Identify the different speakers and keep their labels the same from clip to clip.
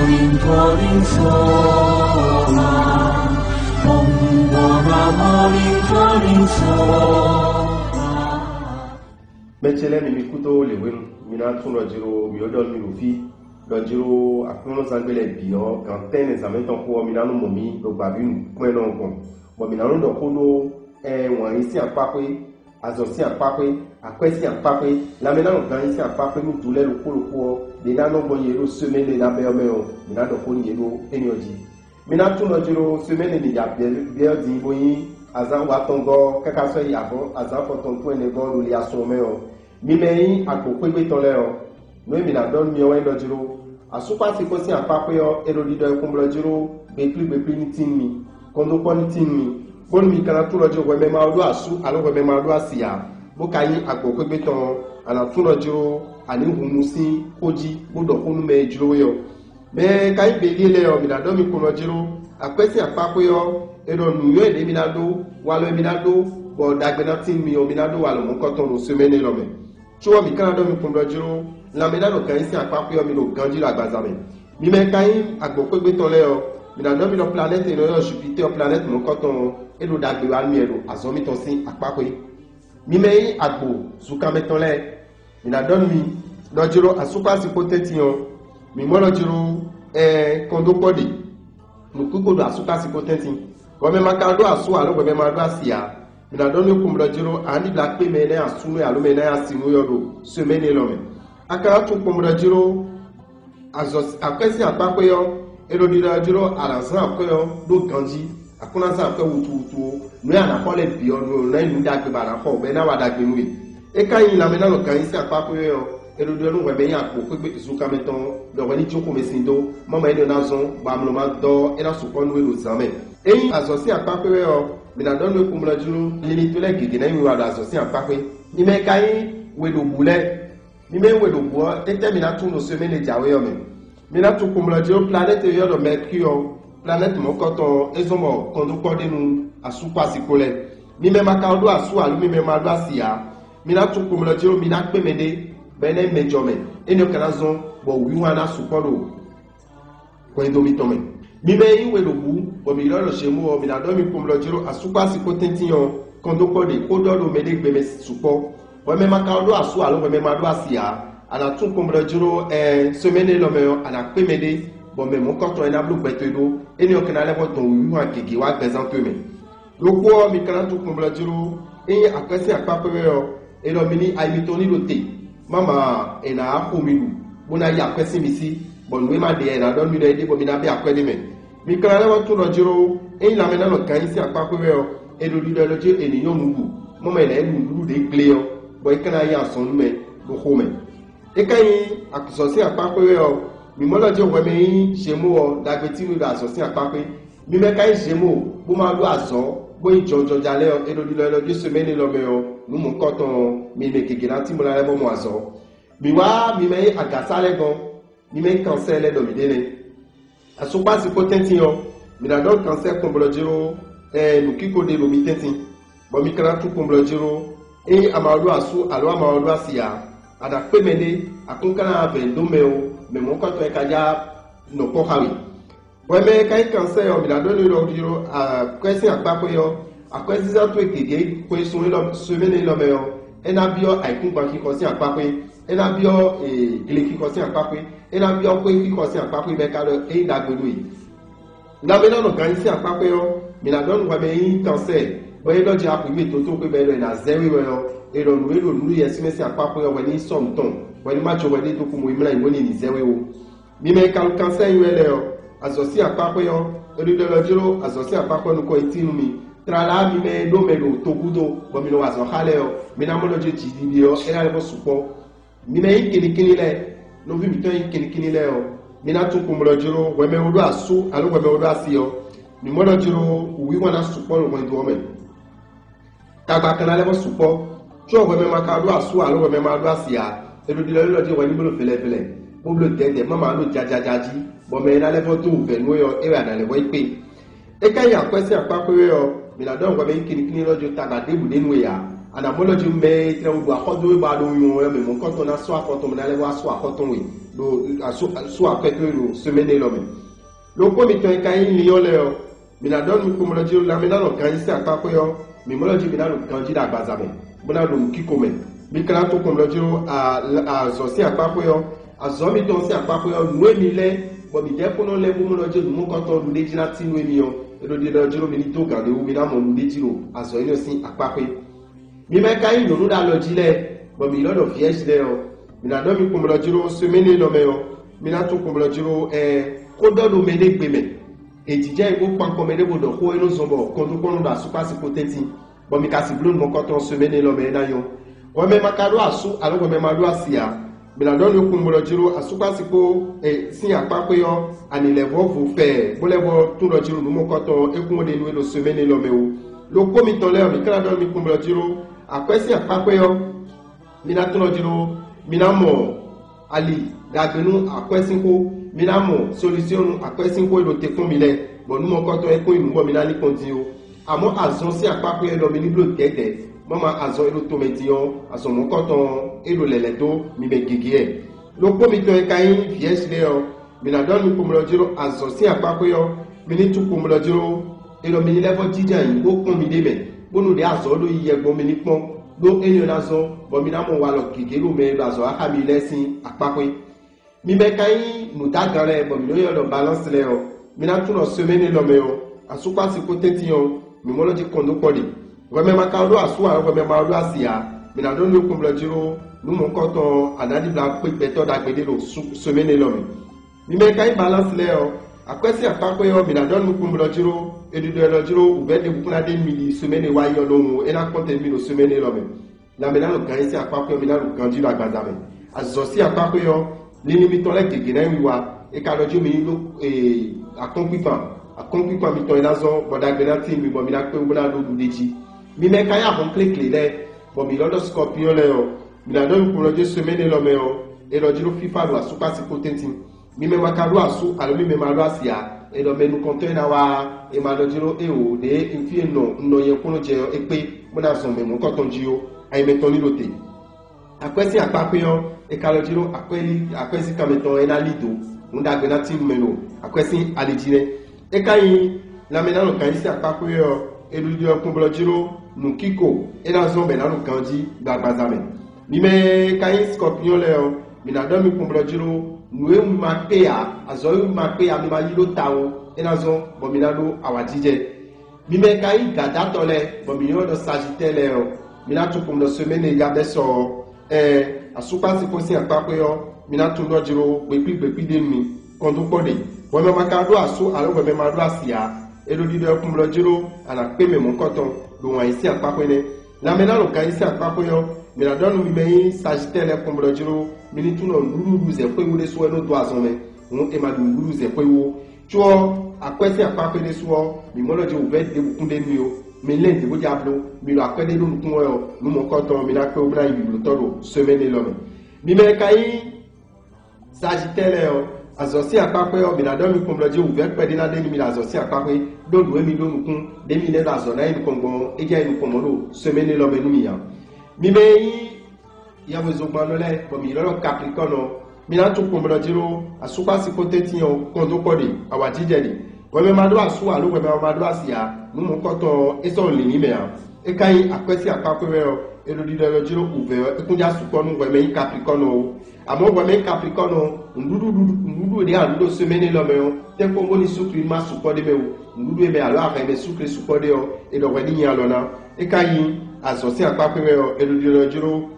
Speaker 1: morning calling soha Ombona morning calling soha
Speaker 2: Mechele mi mikuto lewenu mina tun lojiro mi odol mi rufi lojiro akuno sangbele biyo kanten examen ton ko mina no momi lo gbabinu kun no kon bo mina no do kono won isi apape azosi apape akwesi apape la mina no gan isi apape mi dule lo kolo de na no boye lo semaine la be o mina do ko ni lo enioji mina tun lojiro semaine ni ya be di boyin azan wa tongo kaka so yabo azan fo ton ko ene go lo li aso o mimei akpokpegbe toleo no mi na don mi o en lojiro asupa ti ko si apape o erodido ekun lojiro bepli ni tin mi kondo ko ni tin mi bon mi kana tu lojiro we me ma odo asu alo we me ma odo asia bo kayi akpokpegbe ton ana tu lojiro ani humusi koji bodo kunu me jiro yo me kayi belile o mi na don mi kun lojiro apesi apape o edo nu yo ede mi na do walo mi na do bo dagbe na tin mi o mi na do walo mo ko ton ro semaine lo me Chua mi kana do mi kun lojiro la me na no kan si apape o mi no ganji agbaza me mi me kan agbopegbe ton le o mi na do mi no planète no yo Jupiter planète mo ko ton e do dagbe wa mi e do azomi ton si apape mi me agbo zuka me ton le mi na do mi lojiro asupa si potenti o mi mo lojiro kondo podi mo kuko do asupa si potenti ko me makado asu alo ko me ma do asia mina doni kumbrajiro ani black pe mene asunu alo mene asinu yodo semaine lome akara tu kumbrajiro azos akwesi apape yo erodidajiro aransan akoyo do ganji akuna sa ape wutu no ya na kole bi onu na inu dagbe bara ko be na wadagbe nwi e kan la mena lo kan isi apape yo erodidonu we be yan apo pe zuka meton do wani joko mesindo mama eno na zon ba mlo ma do ena suponu we lo zame eyin azosi apape yo mina don we kumla juru lini tole gege na mi wa da so si apape ni me kai we do bule ni me we do bo ete mina tun no semaine jawe yo me mina tun kumla juru planète yo do mercure planète mo koton ezomo kondo kode nu asupa sikole ni me makaudo asu alu mi me ma do asia mina tun kumla juru mina pe mede bene mejome eno kanazon bo wiwa na suporo ko indomitome mi me iwe lobu bo mi lolo shemu o mi na do mi kum lojiro asupa si potentiyon kondo kode kodo do mede gbe me supo bo me maka do asu alo me ma do asia ana tun kum lojiro semaine lo me ana pe mede bo me mo koto ena blu gbetedo eni o kana lebo ton wi wa gege wa present me loko mi kana tun kum lojiro akwesi apape yo elo mini aimitoni do te mama ena akomidu bona ya akwesi mi si bon we ma de na don mi de bo mi na be akwede me mi kana le won tun lojiro la me na lo kan isi apape o erodido loje eniyan nugu mo me le nugu de gle o bo ikana ya son me do ho me e kan akusosi apape o mi mo loje we me semu o dagbeti mi da asosi apape mi me kan semu bo ma do aso bo ijojo jale o erodido loje semaine lo me o nu mo koton mi me kekira ti mo la le bo mo aso mi wa mi me agasale gan ni me cancer do mi dele asupa si potenti yo mi na do cancer komblojiro lukiko de lo mi tenti bo mi kra tu komblojiro amado asu alo amado asia ada pemene akunkana vendo meo me mo ko to ekaja no ko hawi bo me kai cancer yo mi na do lo diro kwesi apapo yo akwesi za to ekege ko sun lo semaine lo meo ena bio aikungba ki ko si apapo ena bio gleki ko si apapo ena bi ọkọ ifi ko si apapo be ka lo dagbedo yi na me na no kan si apapo yo mi na don wa me yin cancer bo e loje apu mi to pe be lo na zero yo e lo nu ye si me si apapo yo we ni som ton we ni ma jo we de to ku mo imla ni ni zero yo mi me ka cancer yo le yo azosi apapo yo e do lojiro azosi apapo nu ko itinu mi trala mi me do me lo to gudo bo mi lo azo hale yo mi na mo loje ti di yo e la le bo supo mi me yin kini le no vi mi to kini le o mi na tun kumlo jiro we me odo asu alo we me odo asio mi mo do jiro wi wana supo lo mo do me tagba kana le mo supo so we me maka do asu alo we me ma do asia e do dilo lo je we ni bolo fele bo blo dede mama lo jajajaji bo me na le foto ve no yo e wa na le bo ipe e kan ya kwesi apapo yo mi na do we me kini lo jo tagba debu de nu ya anamology me tre wo akodo ba do yo me mo koto na so akoto me na le wa so akoto we do so akoto lo semaine lo me lo ko mi to kan yin yo le o mi na don mi ko mo loji la me na lo kan isi apapo yo mi mo loji mi na lo kan ji da gbaza me mo na lo kiko me mi kala to ko mo loji a zo si apapo yo a zo mi to si apapo yo nu mi le bo mi de ko no le mo loji mo koto lu de jina ti nu mi yo edo de loji mi ni to ga de mi na mo lu de jiro a zo ni si apapo mi me kai no da loji le bo mi lo do fies le o mi na do mi ko mo loji semaine lo me o mi na to ko mo loji ko do me de gbe me ejije ibo panko me de bodo ko eno zombo ko to ko no da super si potenti bo mi ka si blue mo ko to semaine lo me na yo o me makado asu alo me madu asia mi na do ni ko mo loji a super si ko si apapo yo ani level vous faire bo level to loji mo ko to ekun de nu lo semaine lo me o lo ko mi to le mi kala do mi ko mo loji akwesi apapo yo mi na to loji mi na mo ali dagbenu akwesi ko minamo solution akwesi ko ilo te fún mi le bo nu mo ko to e ko imu bo mi na ni konti o amo azon si apapo e lo mi ni blo tete mama azon ilo to metion azon mo ko to ilo lele to mi be gigi e lo ko mi to e kan vies le o mi na don mi ko mo lo jiro azon si apapo yo mi ni tu ko mo lo jiro ilo mi ni level jija yin o kon mi de be bonu de azon lo yi egbo mi ni pon lo enyo na zo bo mi na mo wa lo gigi lo me lo azon aka mi lesin apapo mi me kai nuta gare bo mi yo do balance le o mi na tun o semaine lo me o asupa si ko teti o mi mo lo ji kondo podi we me maka do asu a we me ma do asia mi na do lo ko lo jiro nu mo ko to anadi bla pe pe to da gbede lo semaine lo mi me kai balance le o akwesi apapo yo mi na do lo ko lo jiro edudo lo jiro ube de bukuna de mi semaine wa yo lo e na konte mi lo semaine lo me na mi na lo kan si apapo mi na lo kan ji la gbaza me azosi apapo yo nini mi tole gege na wiwa e ka loju mi lo akompipa mi to inazo boda gbena ti mi bo mi na pe wo na lo deji mi me ka ya bon click le bo mi lodo scorpion le o mi na do mi ko loju semaine lo me o e loju lo fifa lo asupa si potenti mi me makaru asu alo mi me ma lo asia e do menu container wa e ma loju lo e o de infi no ye ko je e pe mo na so me mo ko tonji o ai me toni lote akwesi apapo yo e kalojiro akwesi kameton ena lido unda gbena ti meno akwesi alijire e kai la menano kan si apapo yo eludi okun blojiro nu kiko ena zo menano kanji gbagbazame mi me kai scorpion le o mi na do mi kun blojiro nu e ma pe a azo e ma pe a mi ma yilo tawo ena zo bo mi na do awajije mi me kai gadato le bo mi yo do sagittaire le o mi na tu kun do semaine ya beso asupa si posi apapo yo mina tun do jiro gbepi de mi kondo pode wo me makado asu alo wo me madu asia edo di do kum lo jiro ana pe me mo koton do wan isi apapo ne na me na lo kan isi apapo yo mina donu mi me sagittaire kum lo jiro mini tun no lulu ze pe wo de so no do azon me won e ma do lulu ze pe wo tuo akwesi apapo de so mi mo lo je wo be de bukun de mi o mi le de bo diablo mi lo akede lo kun o nu mo koton mi na pe obra ibiblo todo semaine lo mi me kai sagittaire o azosi apapo o mi na do mi kun bloje u ve pe de na de mi la azosi apapo do do mi do nu kun de mi ne la zona in kongo e je in komodo semaine lo nu mi ya mi me ya mo zo gba lo le bo mi lo capricorn mi na tu kun bloje ro asupa si potenti o kondo pode awajije ni we me madu asu alo we me madu asia nu mo koto eso le ni me a e kai akwesi apapo o elo di dalo jiro uve e kunja suponu we me capricorn o amo we me capricorn ndudu de ando semaine lo me o te ko mo ni sukri ma supode me o ndudu e me alo aka me sukri supode o e do we ni alo na e kai asosi apapo o elo di dalo jiro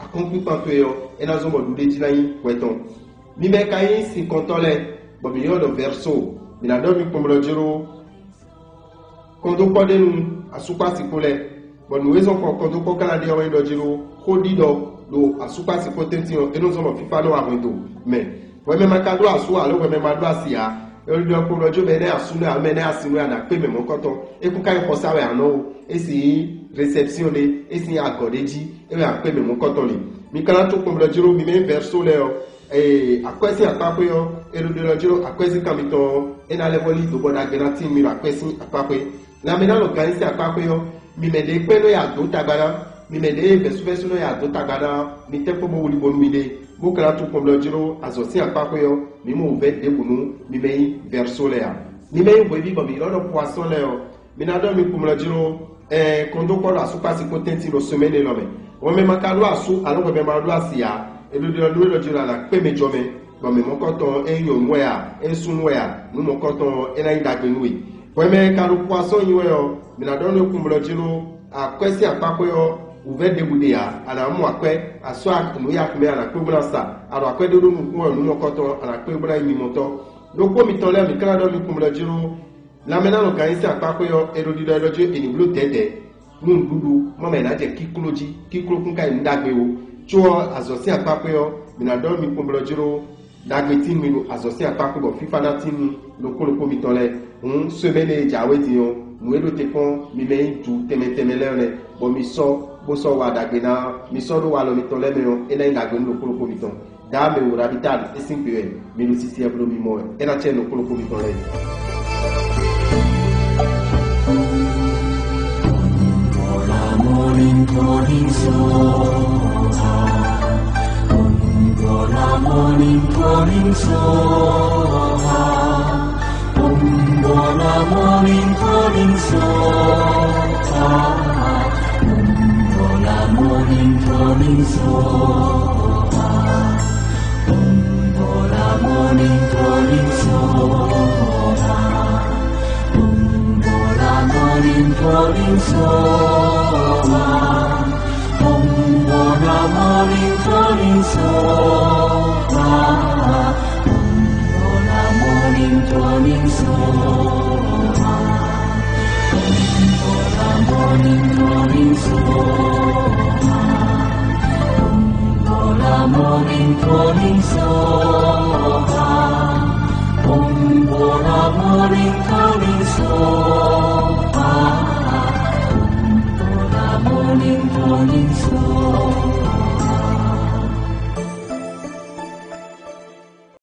Speaker 2: akompi papo o e na zo mo dude jinayi weton mi me kai si kontole bo mi yo do verso mi na do mi pomlo jiro kondo pode nu asupa sikole bon nous raison quand on canadien on do jiro hodido do asupa si potenti o eno zo mo fifa no amondo mais we me makado asu alo we me madu asia e do ko rojo be ne asu na me ne asinu na pe me mo koton e ku kai fosa we ano e si reception de e si agodeji e we pe me mo koton le mi kala to ko jiro mi me verso le o akwesi apapo yo e do jiro akwesi kamito e na level do boda genati mi akwesi apapo la me na lo kan si apapo yo mi me de pe no ya do tagbara mi mede vesu no ya do tagada mi tempo bo wuli bonu ide bo kala tu kom lo jiro azosi apako yo mi mo ve de bunu mi mei verso le ya mi mei bo bi ko mi lo poisson le yo mi na do mi kom lo jiro kondo ko la supa si contenti lo semaine lo me o me makalo asu alo ko be ma do asia e lo jiro la pe me jome bo me mo ko ton yo nwa e sun nwa nu mo ko ton na idagbe nuwe ko me karu poisson yo mi na do no kom lo jiro akwesi apako yo uve debude ya ana mu akwe aso no ya kme ana kwe bula sa aro akwe do no ku no mokoto ana kwe bula imi moto do ko mi tole mi kala do mi kumula jiro la mena no kan isi apako yo erodido elojo eni blu tete nu ndudu mo me na je kikulo kun kai ndagbe o chuo azosi apako yo mi na do mi kumula jiro dagbe tin mi no azosi apako bo fifa na tin no ko mi tole semaine jawe ti yo mu edo te kon mi me ju temetemele bo mi so bo so wa dagbe na mi so do wa lo mi ton le me o ena indagbe no kolo ko mi ton da me wo rabital e sin pe mi lu sisi e blo mi mo ena che no kolo ko mi ton le
Speaker 1: morning calling so morning calling so morning calling so morning calling so morning calling so morning calling so morning calling so morning calling so morning calling so morning calling so morning calling so morning calling so